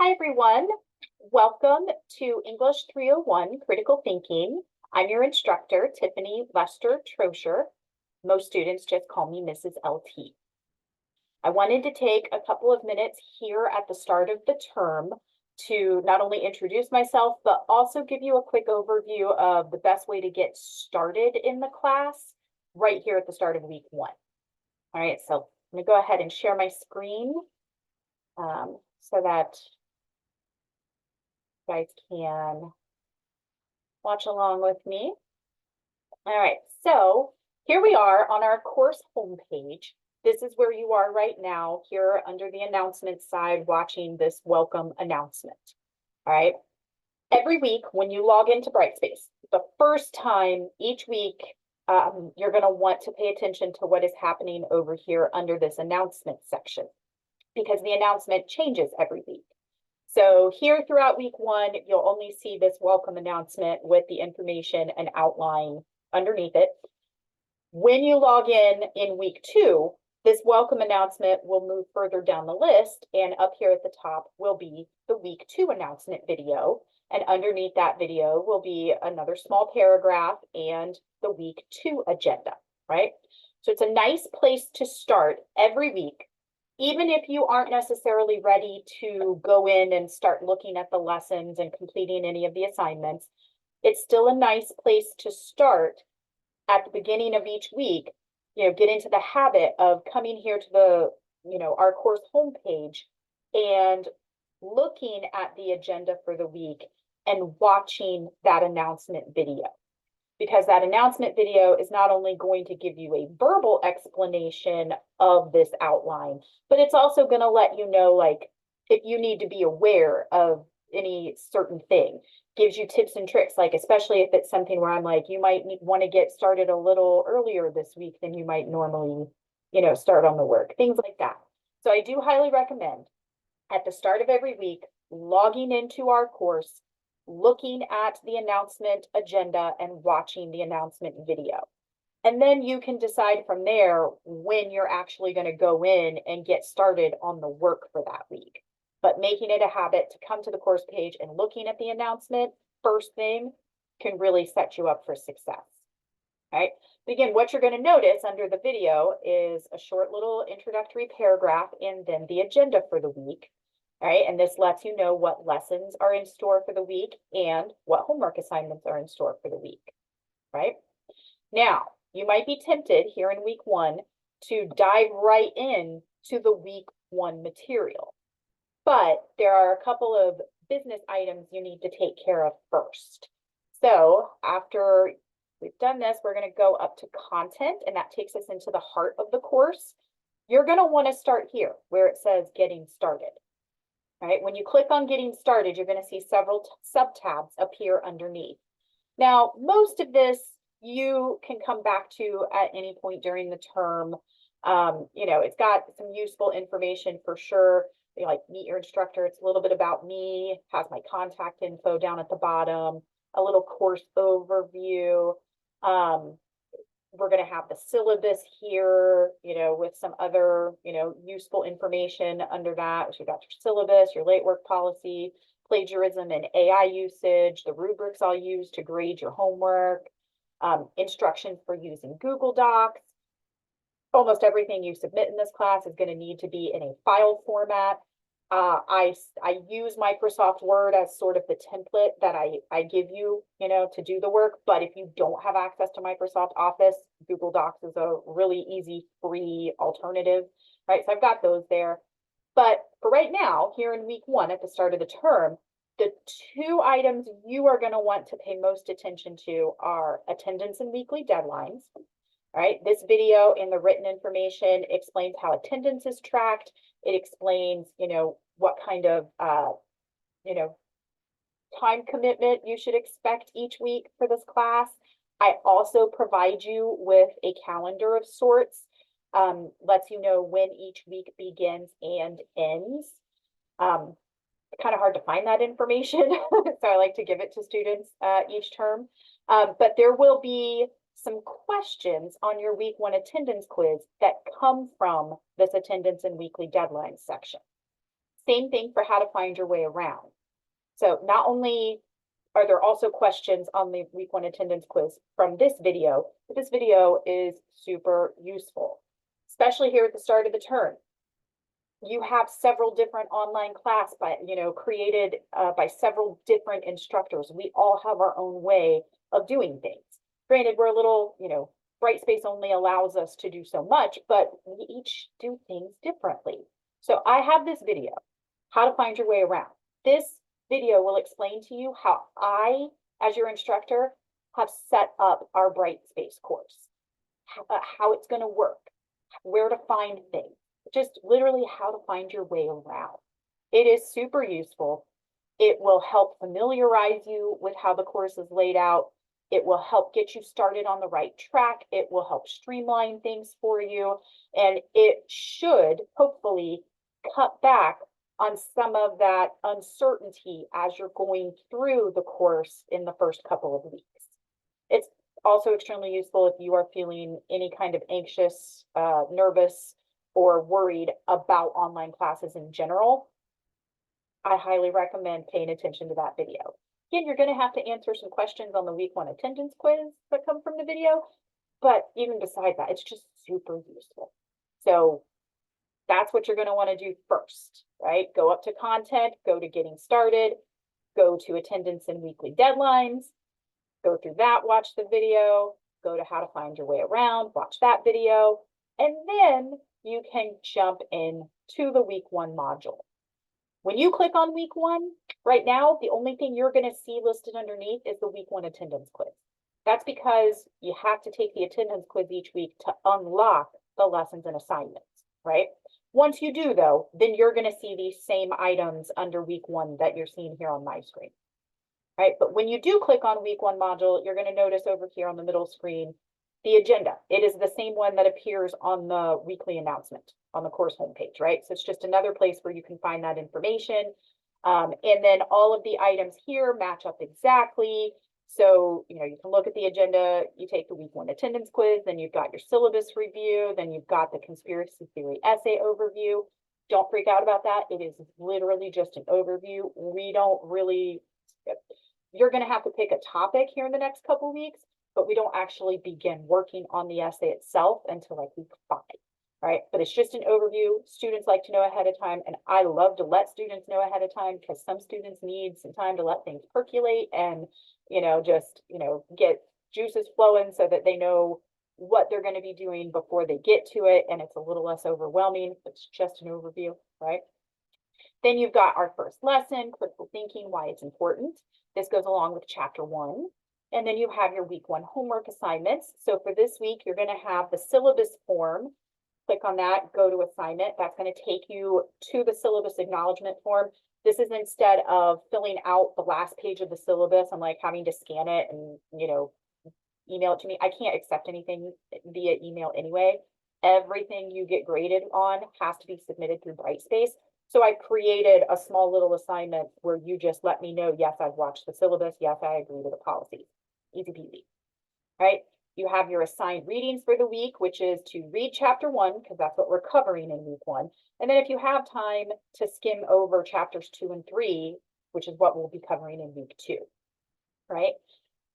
Hi, everyone. Welcome to English 301 Critical Thinking. I'm your instructor, Tiffany Lester Trosher. Most students just call me Mrs. LT. I wanted to take a couple of minutes here at the start of the term to not only introduce myself, but also give you a quick overview of the best way to get started in the class right here at the start of week one. All right, so I'm gonna go ahead and share my screen so that you guys can watch along with me. All right, so here we are on our course homepage. This is where you are right now, here under the announcement side, watching this welcome announcement. All right, every week when you log into Brightspace, the first time each week, you're going to want to pay attention to what is happening over here under this announcement section, because the announcement changes every week. So here throughout week one, you'll only see this welcome announcement with the information and outline underneath it. When you log in week two, this welcome announcement will move further down the list, and up here at the top will be the week two announcement video. And underneath that video will be another small paragraph and the week two agenda, right? So it's a nice place to start every week. Even if you aren't necessarily ready to go in and start looking at the lessons and completing any of the assignments, it's still a nice place to start at the beginning of each week, get into the habit of coming here to the, our course homepage and looking at the agenda for the week and watching that announcement video. Because that announcement video is not only going to give you a verbal explanation of this outline, but it's also going to let you know, like, if you need to be aware of any certain thing. Gives you tips and tricks, like especially if it's something where I'm like, you might want to get started a little earlier this week than you might normally, start on the work, things like that. So I do highly recommend at the start of every week, logging into our course, looking at the announcement agenda and watching the announcement video. And then you can decide from there when you're actually going to go in and get started on the work for that week. But making it a habit to come to the course page and looking at the announcement first thing can really set you up for success. All right. But again, what you're going to notice under the video is a short little introductory paragraph and then the agenda for the week. All right, and this lets you know what lessons are in store for the week and what homework assignments are in store for the week, right? Now, you might be tempted here in week one to dive right in to the week one material, but there are a couple of business items you need to take care of first. So after we've done this, we're going to go up to content, and that takes us into the heart of the course. You're going to want to start here where it says getting started. All right, when you click on getting started, you're going to see several sub-tabs appear underneath. Now, most of this you can come back to at any point during the term. It's got some useful information for sure. Like meet your instructor. It's a little bit about me, has my contact info down at the bottom, a little course overview. We're going to have the syllabus here, with some other, useful information under that. So you got your syllabus, your late work policy, plagiarism and AI usage, the rubrics I'll use to grade your homework, instructions for using Google Docs. Almost everything you submit in this class is going to need to be in a file format. I use Microsoft Word as sort of the template that I give you, to do the work. But if you don't have access to Microsoft Office, Google Docs is a really easy, free alternative, right? So I've got those there. But for right now, here in week one at the start of the term, the two items you are going to want to pay most attention to are attendance and weekly deadlines. All right, this video and the written information explains how attendance is tracked. It explains, what kind of, time commitment you should expect each week for this class. I also provide you with a calendar of sorts, lets you know when each week begins and ends. Kind of hard to find that information, so I like to give it to students each term. But there will be some questions on your week one attendance quiz that come from this attendance and weekly deadlines section. Same thing for how to find your way around. So not only are there also questions on the week 1 attendance quiz from this video, but this video is super useful, especially here at the start of the term. You have several different online class created by several different instructors. We all have our own way of doing things. Granted, we're a little, Brightspace only allows us to do so much, but we each do things differently. So I have this video, how to find your way around. This video will explain to you how I, as your instructor, have set up our Brightspace course, how it's going to work, where to find things, just literally how to find your way around. It is super useful. It will help familiarize you with how the course is laid out. It will help get you started on the right track. It will help streamline things for you. And it should hopefully cut back on some of that uncertainty as you're going through the course in the first couple of weeks. It's also extremely useful if you are feeling any kind of anxious, nervous, or worried about online classes in general. I highly recommend paying attention to that video. Again, you're going to have to answer some questions on the week 1 attendance quiz that come from the video, but even beside that, it's just super useful. So that's what you're going to want to do first, right? Go up to content, go to getting started, go to attendance and weekly deadlines, go through that, watch the video, go to how to find your way around, watch that video, and then you can jump in to the week 1 module. When you click on week 1, right now, the only thing you're going to see listed underneath is the week 1 attendance quiz. That's because you have to take the attendance quiz each week to unlock the lessons and assignments, right? Once you do, though, then you're going to see these same items under week 1 that you're seeing here on my screen, right? But when you do click on week 1 module, you're going to notice over here on the middle screen, the agenda. It is the same one that appears on the weekly announcement on the course homepage, right? So it's just another place where you can find that information. And then all of the items here match up exactly. So, you can look at the agenda, you take the week 1 attendance quiz, then you've got your syllabus review, then you've got the conspiracy theory essay overview. Don't freak out about that. It is literally just an overview. We don't really, you're going to have to pick a topic here in the next couple of weeks, but we don't actually begin working on the essay itself until like week 5, right? But it's just an overview. Students like to know ahead of time, and I love to let students know ahead of time because some students need some time to let things percolate and, get juices flowing so that they know what they're going to be doing before they get to it, and it's a little less overwhelming. It's just an overview, right? Then you've got our first lesson, critical thinking, why it's important. This goes along with chapter 1. And then you have your week 1 homework assignments. So for this week, you're going to have the syllabus form. Click on that, go to assignment. That's going to take you to the syllabus acknowledgement form. This is instead of filling out the last page of the syllabus and like having to scan it and, email it to me. I can't accept anything via email anyway. Everything you get graded on has to be submitted through Brightspace. So I created a small little assignment where you just let me know, yes, I've watched the syllabus. Yes, I agree with the policies. Easy peasy, right? You have your assigned readings for the week, which is to read chapter 1, because that's what we're covering in week 1. And then if you have time to skim over chapters 2 and 3, which is what we'll be covering in week 2, right?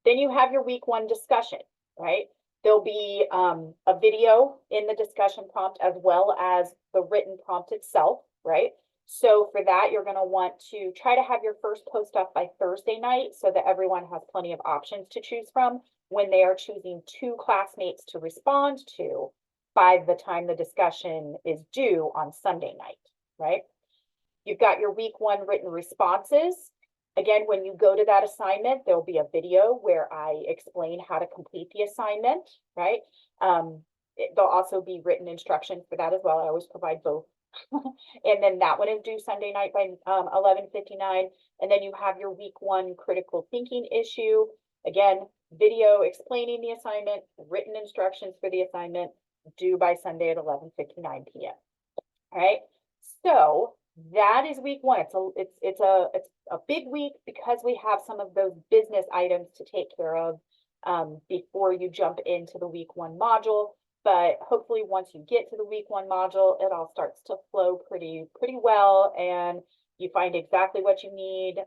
Then you have your week 1 discussion, right? There'll be a video in the discussion prompt as well as the written prompt itself, right? So for that, you're going to want to try to have your first post up by Thursday night so that everyone has plenty of options to choose from when they are choosing 2 classmates to respond to by the time the discussion is due on Sunday night, right? You've got your week 1 written responses. Again, when you go to that assignment, there'll be a video where I explain how to complete the assignment, right? There'll also be written instructions for that as well. I always provide both. And then that one is due Sunday night by 11:59. And then you have your week 1 critical thinking issue. Again, video explaining the assignment, written instructions for the assignment, due by Sunday at 11:59 p.m. All right. So that is week 1. It's a big week because we have some of those business items to take care of before you jump into the week 1 module. but hopefully once you get to the week 1 module, it all starts to flow pretty well, and you find exactly what you need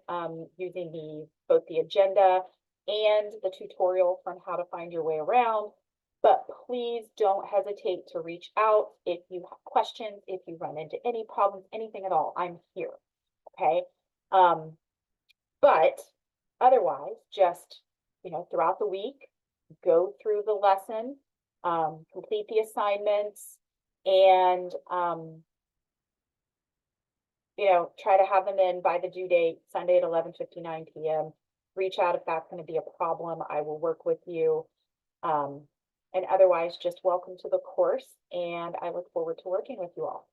using both the agenda and the tutorial from how to find your way around. But please don't hesitate to reach out if you have questions, if you run into any problems, anything at all. I'm here, okay? But otherwise, just, throughout the week, go through the lesson, complete the assignments, and, try to have them in by the due date, Sunday at 11:59 p.m. Reach out if that's going to be a problem. I will work with you. And otherwise, just welcome to the course, and I look forward to working with you all.